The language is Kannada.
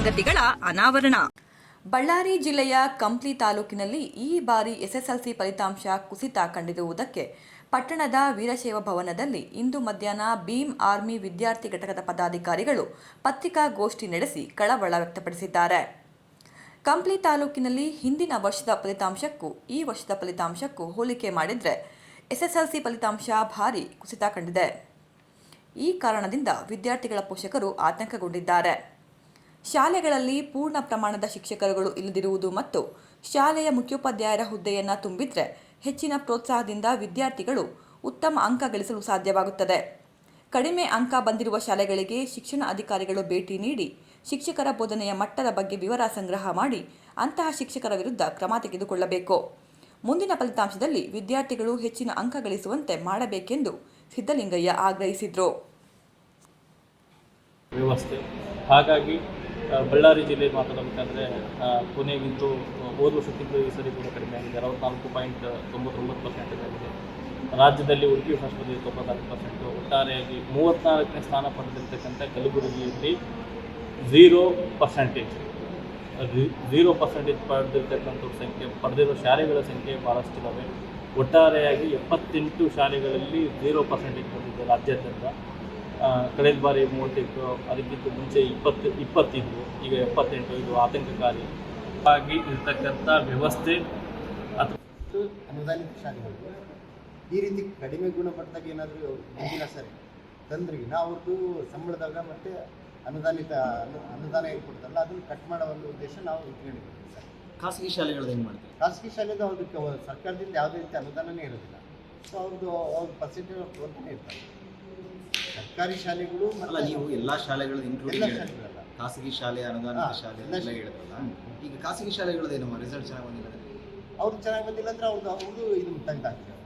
ಸಂಗತಿಗಳ ಅನಾವರಣ. ಬಳ್ಳಾರಿ ಜಿಲ್ಲೆಯ ಕಂಪ್ಲಿ ತಾಲೂಕಿನಲ್ಲಿ ಈ ಬಾರಿ ಎಸ್ಎಸ್ಎಲ್ಸಿ ಫಲಿತಾಂಶ ಕುಸಿತ ಕಂಡಿರುವುದಕ್ಕೆ ಪಟ್ಟಣದ ವೀರಶೈವ ಭವನದಲ್ಲಿ ಇಂದು ಮಧ್ಯಾಹ್ನ ಭೀಮ್ ಆರ್ಮಿ ವಿದ್ಯಾರ್ಥಿ ಘಟಕದ ಪದಾಧಿಕಾರಿಗಳು ಪತ್ರಿಕಾಗೋಷ್ಠಿ ನಡೆಸಿ ಕಳವಳ ವ್ಯಕ್ತಪಡಿಸಿದ್ದಾರೆ. ಕಂಪ್ಲಿ ತಾಲೂಕಿನಲ್ಲಿ ಹಿಂದಿನ ವರ್ಷದ ಫಲಿತಾಂಶಕ್ಕೂ ಈ ವರ್ಷದ ಫಲಿತಾಂಶಕ್ಕೂ ಹೋಲಿಕೆ ಮಾಡಿದರೆ ಎಸ್ಎಸ್ಎಲ್ಸಿ ಫಲಿತಾಂಶ ಭಾರೀ ಕುಸಿತ ಕಂಡಿದೆ. ಈ ಕಾರಣದಿಂದ ವಿದ್ಯಾರ್ಥಿಗಳ ಪೋಷಕರು ಆತಂಕಗೊಂಡಿದ್ದಾರೆ. ಶಾಲೆಗಳಲ್ಲಿ ಪೂರ್ಣ ಪ್ರಮಾಣದ ಶಿಕ್ಷಕರುಗಳು ಇಲ್ಲದಿರುವುದು ಮತ್ತು ಶಾಲೆಯ ಮುಖ್ಯೋಪಾಧ್ಯಾಯರ ಹುದ್ದೆಯನ್ನು ತುಂಬಿದರೆ ಹೆಚ್ಚಿನ ಪ್ರೋತ್ಸಾಹದಿಂದ ವಿದ್ಯಾರ್ಥಿಗಳು ಉತ್ತಮ ಅಂಕ ಗಳಿಸಲು ಸಾಧ್ಯವಾಗುತ್ತದೆ. ಕಡಿಮೆ ಅಂಕ ಬಂದಿರುವ ಶಾಲೆಗಳಿಗೆ ಶಿಕ್ಷಣ ಅಧಿಕಾರಿಗಳು ಭೇಟಿ ನೀಡಿ ಶಿಕ್ಷಕರ ಬೋಧನೆಯ ಮಟ್ಟದ ಬಗ್ಗೆ ವಿವರ ಸಂಗ್ರಹ ಮಾಡಿ ಅಂತಹ ಶಿಕ್ಷಕರ ವಿರುದ್ಧ ಕ್ರಮ ತೆಗೆದುಕೊಳ್ಳಬೇಕು. ಮುಂದಿನ ಫಲಿತಾಂಶದಲ್ಲಿ ವಿದ್ಯಾರ್ಥಿಗಳು ಹೆಚ್ಚಿನ ಅಂಕ ಗಳಿಸುವಂತೆ ಮಾಡಬೇಕೆಂದು ಸಿದ್ದಲಿಂಗಯ್ಯ ಆಗ್ರಹಿಸಿದರು. ವ್ಯವಸ್ಥೆ ಹಾಗಾಗಿ ಬಳ್ಳಾರಿ ಜಿಲ್ಲೆ ಮಾತಾಡಬೇಕಂದ್ರೆ ಕೊನೆಗಿಂತೂ ಹೋದ ವರ್ಷಕ್ಕಿಂತ ಈ ಸರಿ ಕೂಡ ಕಡಿಮೆ ಆಗಿದೆ. 64.99% ಆಗಿದೆ. ರಾಜ್ಯದಲ್ಲಿ ಉಡುಪಿ ಹೊಸಪೇಟೆ 94%, ಒಟ್ಟಾರೆಯಾಗಿ 34ನೇ ಸ್ಥಾನ ಪಡೆದಿರ್ತಕ್ಕಂಥ ಕಲಬುರಗಿಯಲ್ಲಿ 0% ಪಡೆದಿರ್ತಕ್ಕಂಥ ಸಂಖ್ಯೆ, ಪಡೆದಿರೋ ಶಾಲೆಗಳ ಸಂಖ್ಯೆ ಭಾಳಷ್ಟಿದ್ದಾವೆ. ಒಟ್ಟಾರೆಯಾಗಿ 78 ಶಾಲೆಗಳಲ್ಲಿ 0% ಬಂದಿದೆ ರಾಜ್ಯಾದ್ಯಂತ. ಕಳೆದ ಬಾರಿ 38, ಅದಕ್ಕಿಂತ ಮುಂಚೆ 20 ಇದ್ವು, ಈಗ 78. ಇದು ಆತಂಕಕಾರಿ ಆಗಿ ಇರ್ತಕ್ಕಂಥ ವ್ಯವಸ್ಥೆ. ಅನುದಾನಿತ ಶಾಲೆಗಳು ಈ ರೀತಿ ಕಡಿಮೆ ಗುಣಮಟ್ಟದಾಗ ಏನಾದರೂ ಮುಂದಿನ ಸರಿ ತಂದ್ರಿಗಿನ ಅವ್ರದ್ದು ಸಂಬಳದಾಗ ಮತ್ತು ಅನುದಾನ ಏನು ಕೊಡ್ತಾರಲ್ಲ ಅದನ್ನು ಕಟ್ ಮಾಡೋ ಒಂದು ಉದ್ದೇಶ ನಾವು ಇಟ್ಕೊಂಡಿದ್ದೀವಿ ಸರ್. ಖಾಸಗಿ ಶಾಲೆಗಳು ಏನು ಮಾಡ್ತೀವಿ? ಖಾಸಗಿ ಶಾಲೆದು ಅದಕ್ಕೆ ಸರ್ಕಾರದಿಂದ ಯಾವುದೇ ರೀತಿ ಅನುದಾನನೇ ಇರೋದಿಲ್ಲ. ಸೊ ಅವ್ರದ್ದು ಪರ್ಸೆಂಟೇಜ್ ಅಂತಲೇ ಇರ್ತಾರೆ. ಸರ್ಕಾರಿ ಶಾಲೆಗಳು ಅಲ್ಲ, ನೀವು ಎಲ್ಲ ಶಾಲೆಗಳು ಎಲ್ಲ ಶಾಲೆಗಳಲ್ಲ, ಖಾಸಗಿ ಶಾಲೆ, ಅನುದಾನಿತ ಶಾಲೆ ಎಲ್ಲ ಹೇಳಿದ್ರಲ್ಲ. ಈಗ ಖಾಸಗಿ ಶಾಲೆಗಳದ್ದು ಏನಮ್ಮ ರಿಸಲ್ಟ್ ಚೆನ್ನಾಗಿ ಬಂದಿಲ್ಲ? ಅವ್ರು ಚೆನ್ನಾಗಿ ಬಂದಿಲ್ಲ ಅಂದರೆ ಅವ್ರದ್ದು ಇದು ತೆಗೆದಾಕಿದ್ದಾರೆ.